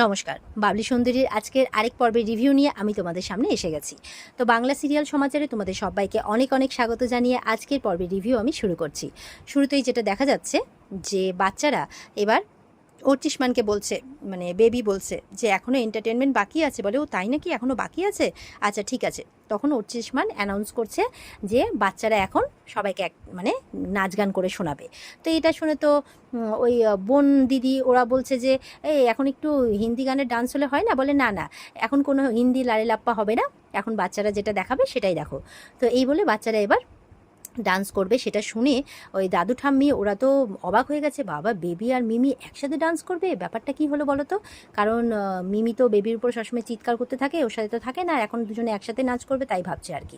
নমস্কার, বাবলি সুন্দরীর আজকের আরেক পর্বের রিভিউ নিয়ে আমি তোমাদের সামনে এসে গেছি। তো বাংলা সিরিয়াল সমাচারে তোমাদের সবাইকে অনেক অনেক স্বাগত জানিয়ে আজকের পর্বের রিভিউ আমি শুরু করছি। শুরুতেই যেটা দেখা যাচ্ছে যে বাচ্চারা এবার অর্চিষ্মানকে বলছে, মানে বেবি বলছে যে এখনও এন্টারটেনমেন্ট বাকি আছে। বলে, ও তাই নাকি, এখনও বাকি আছে, আচ্ছা ঠিক আছে। তখন অর্চিষ্মান অ্যানাউন্স করছে যে বাচ্চারা এখন সবাইকে মানে নাচ গান করে শোনাবে। তো এটা শুনে তো ওই বোন দিদি ওরা বলছে যে এই এখন একটু হিন্দি গানের ডান্স হলে হয় না? বলে না না, এখন কোনো হিন্দি লারে লাপ্পা হবে না, এখন বাচ্চারা যেটা দেখাবে সেটাই দেখো। তো এই বলে বাচ্চারা এবার ডান্স করবে। সেটা শুনে ওই দাদু ঠাম্মি ওরা তো অবাক হয়ে গেছে, বাবা বেবি আর মিমি একসাথে ডান্স করবে, ব্যাপারটা কি হলো বলো তো। কারণ মিমি তো বেবির উপর সবসময় চিৎকার করতে থাকে, ওর সাথে তো থাকে না, এখন দুজনে একসাথে নাচ করবে তাই ভাবছে আর কি।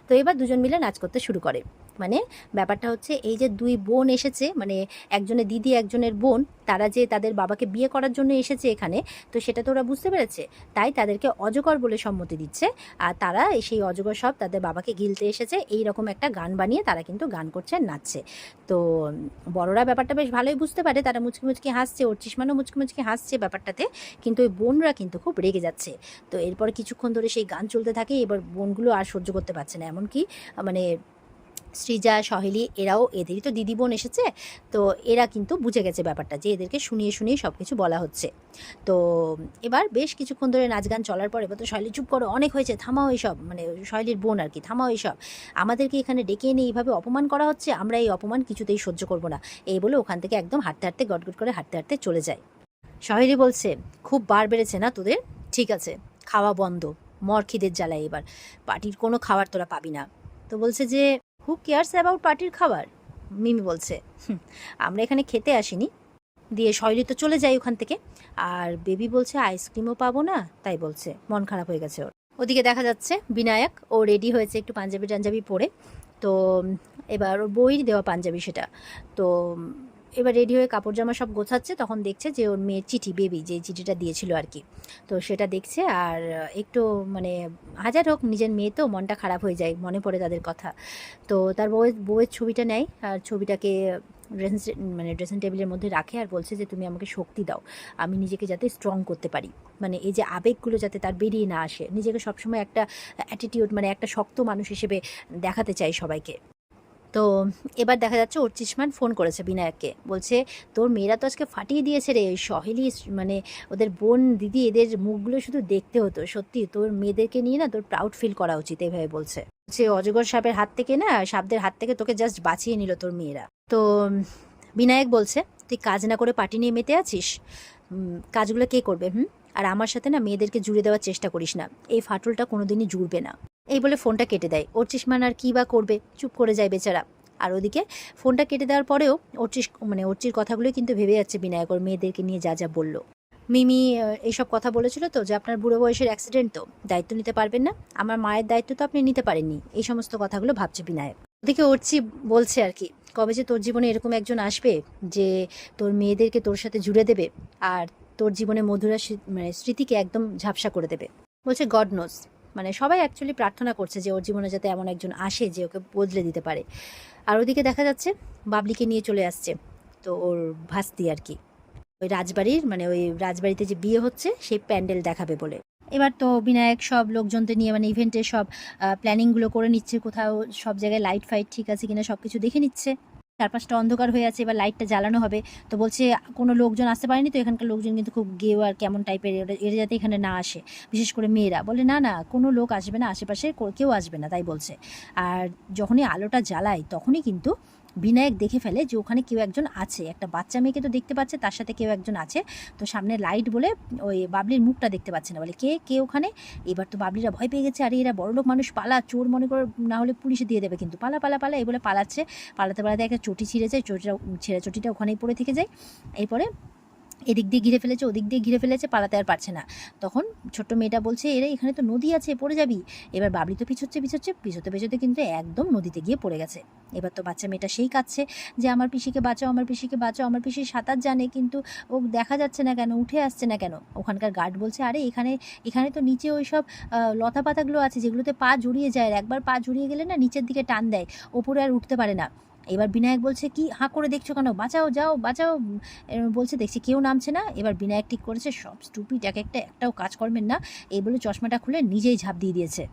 তো এবার দুজন মিলে নাচ করতে শুরু করে। মানে ব্যাপারটা হচ্ছে এই যে দুই বোন এসেছে, মানে একজনের দিদি একজনের বোন, তারা যে তাদের বাবাকে বিয়ে করার জন্য এসেছে এখানে, তো সেটা তো ওরা বুঝতে পেরেছে, তাই তাদেরকে অজগর বলে সম্মতি দিচ্ছে। আর তারা সেই অজগর সব তাদের বাবাকে গিলতে এসেছে, এই রকম একটা গান বানিয়ে তারা কিন্তু গান করছে, নাচছে। তো বড়রা ব্যাপারটা বেশ ভালোই বুঝতে পারে, তারা মুচকি মুচকি হাসছে, অর্চিষ্মানও মুচকি মুচকি হাসছে ব্যাপারটাতে। কিন্তু ওই বোনরা কিন্তু খুব রেগে যাচ্ছে। তো এরপর কিছুক্ষণ ধরে সেই গান চলতে থাকে, এবার বোনগুলো আর সহ্য করতে পারছে না, এমনকি মানে সৃজা সহেলি এরাও, এদেরই তো দিদি বোন এসেছে, তো এরা কিন্তু বুঝে গেছে ব্যাপারটা, যে এদেরকে শুনিয়ে শুনিয়ে সব কিছু বলা হচ্ছে। তো এবার বেশ কিছুক্ষণ ধরে নাচ গান চলার পরে এবার তো সহেলি, চুপ করো, অনেক হয়েছে, থামাও এইসব, মানে সহেলির বোন আর কি, থামাও এইসব, আমাদেরকে এখানে ডেকে এনে এইভাবে অপমান করা হচ্ছে, আমরা এই অপমান কিছুতেই সহ্য করবো না। এই বলে ওখান থেকে একদম হাঁটতে হাঁটতে গটগট করে হাঁটতে হাঁটতে চলে যায়। সহেলি বলছে, খুব বার বেড়েছে না তোদের, ঠিক আছে খাওয়া বন্ধ, মর খিদের জ্বালায় এবার, পার্টির কোনো খাবার তোরা পাবি না। তো বলছে যে হু কেয়ার্স অ্যাবাউট পার্টির খাবার। মিমি বলছে, আমরা এখানে খেতে আসিনি। দিয়ে শৈলী তো চলে যায় ওখান থেকে। আর বেবি বলছে আইসক্রিমও পাবো না, তাই বলছে, মন খারাপ হয়ে গেছে ওর। ওদিকে দেখা যাচ্ছে বিনায়ক, ও রেডি হয়েছে একটু পাঞ্জাবি টাঞ্জাবি পরে। তো এবার ওর বইয়ের দেওয়া পাঞ্জাবি সেটা। তো এবার রেডি হয়ে কাপড় জামা সব গোছাচ্ছে, তখন দেখছে যে ওর মেয়ের চিঠি, বেবি যে চিঠিটা দিয়েছিল আর কি, তো সেটা দেখছে। আর একটু মানে হাজার হোক নিজের মেয়ে তো, মনটা খারাপ হয়ে যায়, মনে পড়ে তাদের কথা। তো তার বউয়ের ছবিটা নেয়, আর ছবিটাকে ড্রেসিং টেবিলের মধ্যে রাখে, আর বলছে যে তুমি আমাকে শক্তি দাও, আমি নিজেকে যাতে স্ট্রং করতে পারি, মানে এই যে আবেগগুলো যাতে তার বেরিয়ে না আসে, নিজেকে সবসময় একটা অ্যাটিটিউড, মানে একটা শক্ত মানুষ হিসেবে দেখাতে চাই সবাইকে। তো এবার দেখা যাচ্ছে অর্চিষ্মান ফোন করেছে বিনায়ককে, বলছে তোর মেয়েরা তো আজকে ফাটিয়ে দিয়েছে রে, ওই সহেলি মানে ওদের বোন দিদি, এদের মুখগুলো শুধু দেখতে হতো, সত্যি তোর মেয়েদেরকে নিয়ে না তোর প্রাউড ফিল করা উচিত, এইভাবে বলছে। সে অজগর সাপের হাত থেকে না, সাপদের হাত থেকে তোকে জাস্ট বাঁচিয়ে নিল তোর মেয়েরা। তো বিনায়ক বলছে, তুই কাজ না করে পার্টি নিয়ে মেতে আছিস, কাজগুলো কে করবে? আর আমার সাথে না মেয়েদেরকে জুড়ে দেওয়ার চেষ্টা করিস না, এই ফাটলটা কোনোদিনই জুড়বে না। এই বলে ফোনটা কেটে দেয়। অর্চিষ্মান আর কী বা করবে, চুপ করে যায় বেচারা। আর ওদিকে ফোনটা কেটে দেওয়ার পরেও অর্চির কথাগুলোই কিন্তু ভেবে যাচ্ছে বিনায়ক, ওর মেয়েদেরকে নিয়ে যা যা বলল। মিমি এইসব কথা বলেছিল তো, যে আপনার বুড়ো বয়সের অ্যাক্সিডেন্ট, তো দায়িত্ব নিতে পারবেন না, আমার মায়ের দায়িত্ব তো আপনি নিতে পারেননি, এই সমস্ত কথাগুলো ভাবছে বিনায়ক। ওদিকে অর্চি বলছে আর কি, কবে যে তোর জীবনে এরকম একজন আসবে যে তোর মেয়েদেরকে তোর সাথে জুড়ে দেবে, আর তোর জীবনে মধুরা মানে স্মৃতিকে একদম ঝাপসা করে দেবে। বলছে গড নোজ, মানে সবাই অ্যাকচুয়ালি প্রার্থনা করছে যে ওর জীবনে যাতে এমন একজন আসে যে ওকে বদলে দিতে পারে। আর ওদিকে দেখা যাচ্ছে বাবলিকে নিয়ে চলে আসছে, তো ওর ভাস্তি আর কি, ওই রাজবাড়ির, মানে ওই রাজবাড়িতে যে বিয়ে হচ্ছে সেই প্যান্ডেল দেখাবে বলে। এবার তো বিনায়ক সব লোকজনদের নিয়ে, মানে ইভেন্টের সব প্ল্যানিংগুলো করে নিচ্ছে, কোথাও সব জায়গায় লাইট ফাইট ঠিক আছে কিনা সব কিছু দেখে নিচ্ছে। চারপাশটা অন্ধকার হয়ে আছে, এবার লাইটটা জ্বালানো হবে। তো বলছে কোনো লোকজন আসতে পারেনি তো, এখানকার লোকজন কিন্তু খুব গেও আর কেমন টাইপের, এরা যাতে এখানে না আসে, বিশেষ করে মেয়েরা। বলে না না, কোনো লোক আসবে না, আশেপাশে কেউ আসবে না, তাই বলছে। আর যখনই আলোটা জ্বালায় তখনই কিন্তু বিনায়ক দেখে ফেলে যে ওখানে কেউ একজন আছে, একটা বাচ্চা মেয়েকে তো দেখতে পাচ্ছে, তার সাথে কেউ একজন আছে। তো সামনে লাইট বলে ওই বাবলির মুখটা দেখতে পাচ্ছে না, বলে কে কে ওখানে। এবার তো বাবলিরা ভয় পেয়ে গেছে, আরে এরা বড়লোক মানুষ, পালা, চোর মনে করে, না হলে পুলিশে দিয়ে দেবে কিন্তু, পালা পালা পালা, এই বলে পালাচ্ছে। পালাতে পালাতে একটা চটি ছিঁড়ে যায়, চটিটা ওখানেই পড়ে থেকে যায়। এরপরে এদিক দিয়ে ঘিরে ফেলেছে, ওদিক দিয়ে ঘিরে ফেলেছে, পালাতে আর পারছে না। তখন ছোট্ট মেয়েটা বলছে, এরে এখানে তো নদী আছে, পড়ে যাবি। এবার বাবলি তো পিছোচ্ছে পিছোতে কিন্তু একদম নদীতে গিয়ে পড়ে গেছে। এবার তো বাচ্চা মেয়েটা সেই কাঁদছে যে আমার পিসিকে বাঁচাও, আমার পিসিকে বাঁচাও, আমার পিসি সাঁতার জানে, কিন্তু ও দেখা যাচ্ছে না কেন, উঠে আসছে না কেন। ওখানকার গার্ড বলছে, আরে এখানে তো নিচে ওই সব লতা পাতাগুলো আছে যেগুলোতে পা জড়িয়ে যায়, আর একবার পা জড়িয়ে গেলে না নিচের দিকে টান দেয়, ওপরে আর উঠতে পারে না। এবার বিনায়ক বলছে, কি হাঁ করে দেখছো কেন, বাঁচাও, যাও বাঁচাও, বলছে, দেখছি কেউ নামছে না। এবার বিনায়ক ঠিক করেছে সব স্টুপিড, একটাও কাজ করবেন না, এই বলে চশমাটা খুলে নিজেই ঝাঁপ দিয়ে দিয়েছে।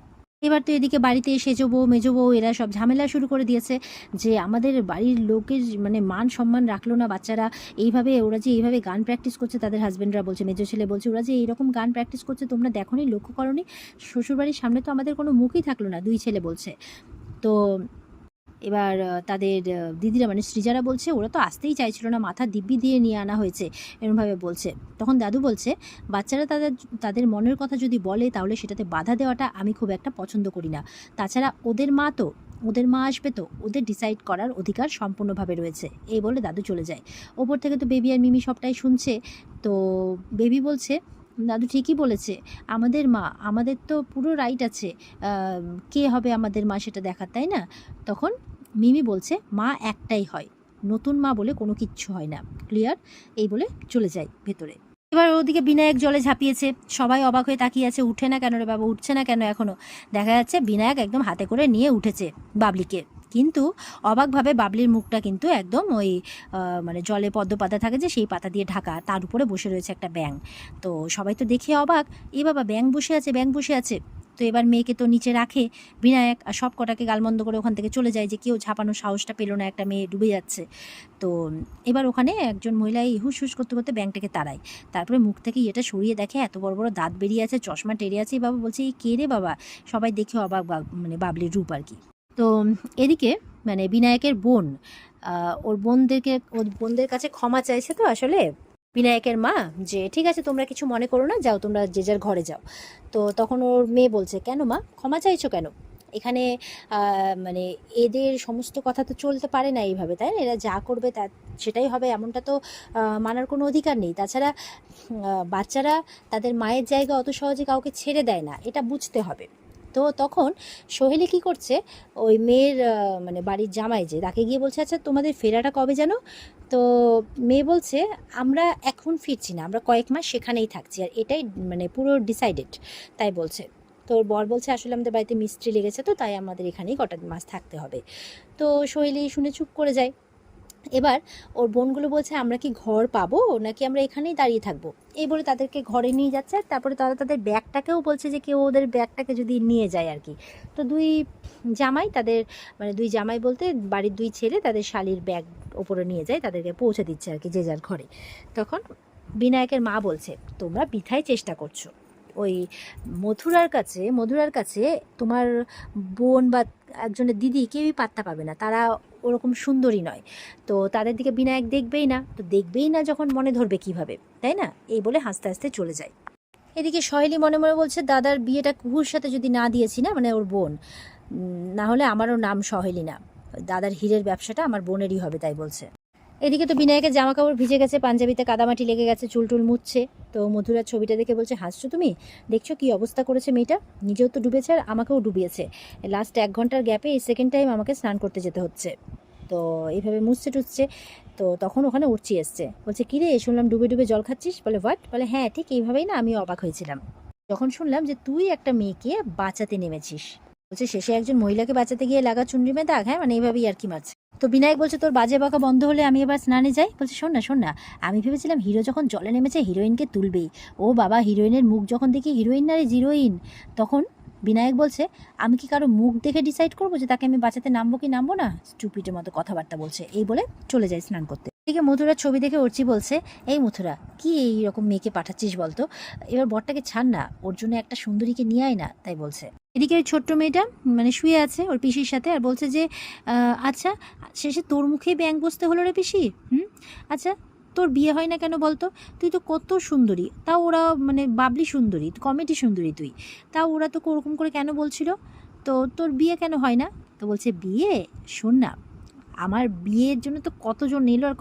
এবার তো এদিকে বাড়িতে সেজো বউ মেজো বউ এরা সব ঝামেলা শুরু করে দিয়েছে যে আমাদের বাড়ির লোকের মানে মান সম্মান রাখলো না বাচ্চারা, এইভাবে ওরা যে এইভাবে গান প্র্যাকটিস করছে, তাদের হাজব্যান্ডরা বলছে, মেজো ছেলে বলছে, ওরা যে এইরকম গান প্র্যাকটিস করছে তোমরা দেখোনি, লক্ষ্য করোনি, শ্বশুরবাড়ির সামনে তো আমাদের কোনো মুখই থাকলো না, দুই ছেলে বলছে। তো এবার তাদের দিদিরা মানে সৃজারা বলছে ওরা তো আসতেই চাইছিল না, মাথা দিব্যি দিয়ে নিয়ে আনা হয়েছে, এরমভাবে বলছে। তখন দাদু বলছে, বাচ্চারা তাদের তাদের মনের কথা যদি বলে তাহলে সেটাতে বাধা দেওয়াটা আমি খুব একটা পছন্দ করি না। তাছাড়া ওদের মা আসবে তো, ওদের ডিসাইড করার অধিকার সম্পূর্ণভাবে রয়েছে। এই বলে দাদু চলে যায়। ওপর থেকে তো বেবি আর মিমি সবটাই শুনছে। তো বেবি বলছে, দাদু ঠিকই বলেছে, আমাদের মা, আমাদের তো পুরো রাইট আছে কে হবে আমাদের মা সেটা দেখার, তাই না? তখন মিমি বলছে, মা একটাই হয়, নতুন মা বলে কোনো কিচ্ছু হয় না, ক্লিয়ার? এই বলে চলে যায় ভেতরে। এবার ওদিকে বিনায়ক জলে ঝাঁপিয়েছে, সবাই অবাক হয়ে তাকিয়ে আছে, উঠে না কেন রে বাবা, উঠছে না কেন এখনো? দেখা যাচ্ছে বিনায়ক একদম হাতে করে নিয়ে উঠেছে বাবলিকে, কিন্তু অবাকভাবে বাবলির মুখটা কিন্তু একদম ওই মানে জলে পদ্ম পাতা থাকে যে সেই পাতা দিয়ে ঢাকা, তার উপরে বসে রয়েছে একটা ব্যাঙ। তো সবাই তো দেখে অবাক, এ বাবা ব্যাঙ বসে আছে, ব্যাঙ বসে আছে। তো এবার মেয়েকে তো নিচে রাখে বিনায়ক, আর সব কটাকে গালমন্দ করে ওখান থেকে চলে যায় যে কেউ ঝাঁপানোর সাহসটা পেলো না, একটা মেয়ে ডুবে যাচ্ছে। তো এবার ওখানে একজন মহিলা এই হুস হুস করতে করতে ব্যাঙটাকে তাড়ায়, তারপরে মুখ থেকে এটা সরিয়ে দেখে এত বড় বড় দাঁত বেরিয়ে আছে, চশমা টেরে আছে। এই বাবা বলছে, এই কে রে বাবা? সবাই দেখে অবাক, মানে বাবলির রূপ আর কি। তো এদিকে মানে বিনায়কের বোন ওর বোনদের কাছে ক্ষমা চাইছে তো আসলে বিনায়কের মা, যে ঠিক আছে তোমরা কিছু মনে করো না, যাও তোমরা যে যার ঘরে যাও। তো তখন ওর মেয়ে বলছে, কেন মা ক্ষমা চাইছো কেন? এখানে মানে এদের সমস্ত কথা তো চলতে পারে না এইভাবে, তাই না? এরা যা করবে তা সেটাই হবে, এমনটা তো মানার কোনো অধিকার নেই। তাছাড়া বাচ্চারা তাদের মায়ের জায়গা অত সহজে কাউকে ছেড়ে দেয় না, এটা বুঝতে হবে। তো তখন সোহেলি কী করছে, ওই মেয়ের মানে বাড়ির জামাই যে, তাকে গিয়ে বলছে, আচ্ছা তোমাদের ফেরাটা কবে যেন? তো মেয়ে বলছে, আমরা এখন ফিরছি না, আমরা কয়েক মাস সেখানেই থাকছি, আর এটাই মানে পুরো ডিসাইডেড, তাই বলছে। তো ওর বর বলছে, আসলে আমাদের বাড়িতে মিস্ত্রি লেগেছে তো, তাই আমাদের এখানেই কটা মাস থাকতে হবে। তো সোহেলি শুনে চুপ করে যায়। এবার ওর বোনগুলো বলছে, আমরা কি ঘর পাবো নাকি আমরা এখানেই দাঁড়িয়ে থাকবো? এই বলে তাদেরকে ঘরে নিয়ে যাচ্ছে, আর তারপরে তারা তাদের ব্যাগটাকেও বলছে যে কেউ ওদের ব্যাগটাকে যদি নিয়ে যায় আর কি। তো দুই জামাই তাদের মানে দুই জামাই বলতে বাড়ির দুই ছেলে তাদের শালির ব্যাগ ওপরে নিয়ে যায়, তাদেরকে পৌঁছে দিচ্ছে আর কি যে যার ঘরে। তখন বিনায়কের মা বলছে, তোমরা বৃথাই চেষ্টা করছো, ওই মধুরার কাছে তোমার বোন বা একজনের দিদি কেউই পাত্তা পাবে না, তারা ওরকম সুন্দরী নয়। তো তাদের দিকে বিনায়ক দেখবেই না, তো দেখবেই না যখন মনে ধরবে কিভাবে, তাই না? এই বলে হাসতে হাসতে চলে যায়। এদিকে সহেলি মনে মনে বলছে, দাদার বিয়েটা কুহুর সাথে যদি না দিয়েছি না, মানে ওর বোন, না হলে আমারও নাম সহেলি না, দাদার হীরের ব্যবসাটা আমার বোনেরই হবে, তাই বলছে। এদিকে তো বিনায়কের জামা কাপড় ভিজে গেছে, পাঞ্জাবিতে কাদামাটি লেগে গেছে, চুলটুল মুছছে। তো মধুরার ছবিটা দেখে বলছে, হাসছো তুমি? দেখছো কি অবস্থা করেছে মেয়েটা, নিজেও তো ডুবেছে আর আমাকেও ডুবিয়েছে। লাস্ট 1 ঘন্টার গ্যাপে এই সেকেন্ড টাইম আমাকে স্নান করতে যেতে হচ্ছে। তো এইভাবে মুছছে টুছছে। তো তখন ওখানে উঠছি এসছে, বলছে, কিরে শুনলাম ডুবে ডুবে জল খাচ্ছিস? বলে, হোয়াট? বলে, হ্যাঁ ঠিক এইভাবেই না আমিও অবাক হয়েছিলাম যখন শুনলাম যে তুই একটা মেয়েকে বাঁচাতে নেমেছিস। বলছে, শেষে একজন মহিলাকে বাঁচাতে গিয়ে লাগা চুনরি মে দাগ, হ্যাঁ মানে এইভাবেই আর কি মারছে। তো বিনায়ক বলছে, তোর বাজে বকা বন্ধ হলে আমি এবার স্নানে যাই। বলছে, শোন না, আমি ভেবেছিলাম হিরো যখন জলে নেমেছে হিরোইনকে তুলবেই। ও বাবা, হিরোইনের মুখ যখন দেখি হিরোইন না রে জিরোইন। তখন বিনায়ক বলছে, আমি কি কারো মুখ দেখে ডিসাইড করবো যে তাকে আমি বাঁচাতে নামবো কি নামবো না? স্টুপিডের মতো কথাবার্তা বলছে। এই বলে চলে যায় স্নান করতে। এদিকে মথুরার ছবি দেখে অর্চি বলছে, এই মথুরা, কি এইরকম মেয়েকে পাঠাচ্ছিস বলতো? এবার বরটাকে ছাড় না, ওর জন্য একটা সুন্দরীকে নিয়ে আয় না, তাই বলছে। এদিকে ওই ছোট্ট মেয়েটা মানে শুয়ে আছে ওর পিসির সাথে, আর বলছে যে আচ্ছা শেষে তোর মুখেই ব্যাঙ বসতে হলো রে পিসি। আচ্ছা তোর বিয়ে হয় না কেন বলতো? তুই তো কত সুন্দরী, তাও ওরা মানে বাবলি সুন্দরী, কমেডি সুন্দরী তুই, তাও ওরা তো ওরকম করে কেন বলছিল? তো তোর বিয়ে কেন হয় না? তো বলছে, বিয়ে? শোন না, আমার বিয়ের জন্য তো কতজন এলো, আর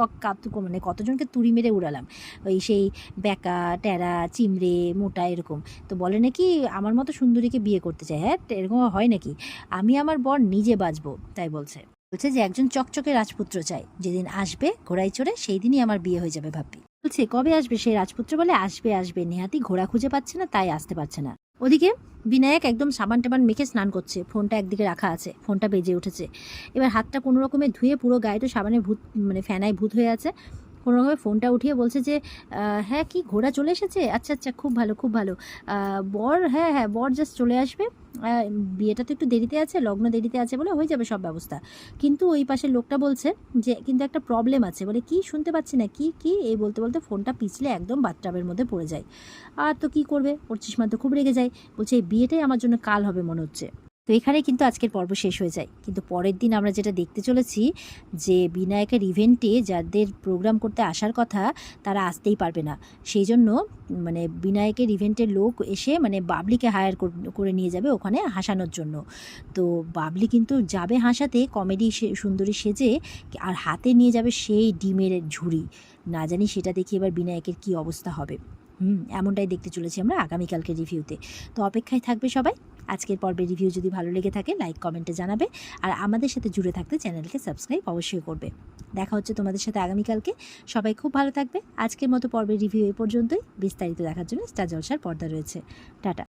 মানে কতজনকে তুড়ি মেরে উড়ালাম, ওই সেই বেকা টেরা চিমড়ে মোটা এরকম। তো বলে নাকি আমার মতো সুন্দরীকে বিয়ে করতে চায়। হ্যাঁ এরকম হয় নাকি? আমি আমার বর নিজে বাঁচবো, তাই বলছে যে একজন চকচকে রাজপুত্র চাই, যেদিন আসবে ঘোড়ায় চড়ে সেই দিনই আমার বিয়ে হয়ে যাবে ভাববি। বলছে, কবে আসবে সেই রাজপুত্র? বলে, আসবে নেহাতি ঘোড়া খুঁজে পাচ্ছে না তাই আসতে পারছে না। ওদিকে বিনায়ক একদম সাবান টাবান মেখে স্নান করছে, ফোনটা একদিকে রাখা আছে, ফোনটা বেজে উঠেছে। এবার হাতটা কোনো রকমে ধুয়ে পুরো গায়ে তো সাবানে ভূত, মানে ফেনায় ভূত হয়ে আছে, কোনো রকমে ফোনটা উঠিয়ে বলছে যে হ্যাঁ কি ঘোড়া চলে এসেছে, আচ্ছা আচ্ছা খুব ভালো খুব ভালো, বর হ্যাঁ হ্যাঁ বর জাস্ট চলে আসবে, বিয়েটা তো একটু দেরিতে আছে, লগ্ন দেরিতে আছে বলে হয়ে যাবে সব ব্যবস্থা। কিন্তু ওই পাশের লোকটা বলছে যে কিন্তু একটা প্রবলেম আছে, বলে কি শুনতে পাচ্ছি না, কি কি এই বলতে বলতে ফোনটা পিছলে একদম বাথটাবের মধ্যে পড়ে যায়। আর তো কি করবে, ওর চিসমা তো খুব রেগে যায়, বলছে এই বিয়েটাই আমার জন্য কাল হবে মনে হচ্ছে। তো এখানে কিন্তু আজকের পর্ব শেষ হয়ে যায়, কিন্তু পরের দিন আমরা যেটা দেখতে চলেছি যে বিনায়কের ইভেন্টে যাদের প্রোগ্রাম করতে আসার কথা তারা আসতেই পারবে না। সেই জন্য মানে বিনায়কের ইভেন্টের লোক এসে মানে বাবলিকে হায়ার করে নিয়ে যাবে ওখানে হাসানোর জন্য। তো বাবলি কিন্তু যাবে হাসাতে কমেডি সুন্দরী সেজে, আর হাতে নিয়ে যাবে সেই ডিমের ঝুড়ি। না জানি সেটা দেখি এবার বিনায়কের কি অবস্থা হবে। এমনটাই দেখতে চলেছি আমরা আগামীকালকে রিভিউতে। তো অপেক্ষায় থাকবে সবাই। আজকের পর্বের রিভিউ যদি ভালো লেগে থাকে লাইক কমেন্টে জানাবে, আর আমাদের সাথে জুড়ে থাকতে চ্যানেলকে সাবস্ক্রাইব অবশ্যই করবে। দেখা হচ্ছে তোমাদের সাথে আগামীকালকে। সবাই খুব ভালো থাকবে। আজকের মতো পর্বের রিভিউ এই পর্যন্তই। বিস্তারিত দেখার জন্য স্টার জলসার পর্দা রয়েছে। টাটা।